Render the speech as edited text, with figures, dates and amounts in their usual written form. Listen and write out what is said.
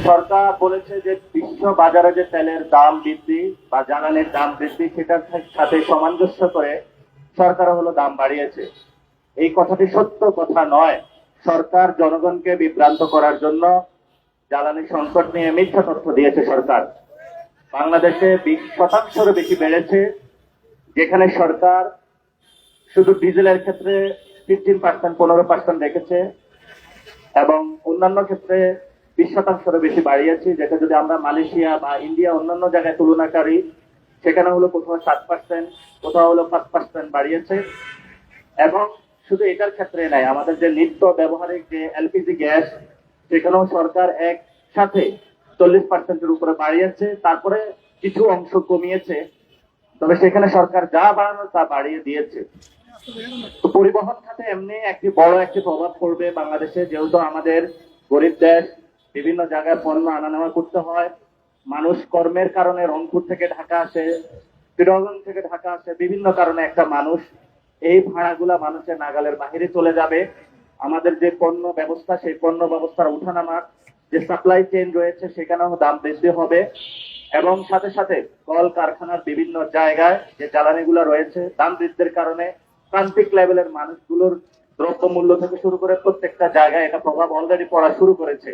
সরকার বলেছে যে বিশ্ব বাজারে যে তেলের দাম বৃদ্ধি বা জ্বালানির দাম বৃদ্ধি সেটার সাথে সামঞ্জস্য করে সরকার হলো দাম বাড়িয়েছে। এই কথাটি সত্য কথা নয়। সরকার জনগণকে বিভ্রান্ত করার জন্য জ্বালানি সংকট নিয়ে মিথ্যা তথ্য দিয়েছে। সরকার বাংলাদেশে 20% বেশি বেড়েছে, যেখানে সরকার শুধু ডিজেলের ক্ষেত্রে 15% রেখেছে এবং অন্যান্য ক্ষেত্রে 20% বেশি বাড়িয়েছে, যেটা যদি আমরা মালয়েশিয়া বা ইন্ডিয়া অন্যান্য জায়গায় তুলনা করি সেখানে হলো কোথাও 7%, কোথাও হলো 5% বাড়িয়েছে। এবং শুধু এটার ক্ষেত্রে নাই, আমাদের যে নিত্য ব্যবহারিক যে এলপিজি গ্যাস সেখানেও সরকার একসাথে 40%-এর উপরে বাড়িয়েছে, তারপরে কিছু অংশ কমিয়েছে, তবে সেখানে সরকার যা বাড়ানো তা বাড়িয়ে দিয়েছে। তো পরিবহন খাতে এমনি বড় একটি প্রভাব পড়বে বাংলাদেশে, যেহেতু আমাদের গরিব দেশ, বিভিন্ন জায়গায় পণ্য আনা নেওয়া করতে হয়। মানুষ কর্মের কারণে রংপুর থেকে ঢাকা আসে, চিটাগং থেকে ঢাকা আসে, বিভিন্ন কারণে একটা মানুষ এই ভাড়াগুলা মানুষের নাগালের বাহিরে চলে যাবে। আমাদের যে পণ্য ব্যবস্থা সেই পণ্য ব্যবস্থার উঠানামা, যে সাপ্লাই চেইন রয়েছে সেখানেও দাম বৃদ্ধি হবে। এবং সাথে সাথে কল কারখানার বিভিন্ন জায়গায় যে জ্বালানিগুলো রয়েছে দাম বৃদ্ধির কারণে প্রান্তিক লেভেলের মানুষগুলোর দ্রব্য মূল্য থেকে শুরু করে প্রত্যেকটা জায়গায় এটা প্রভাব অলরেডি পড়া শুরু করেছে।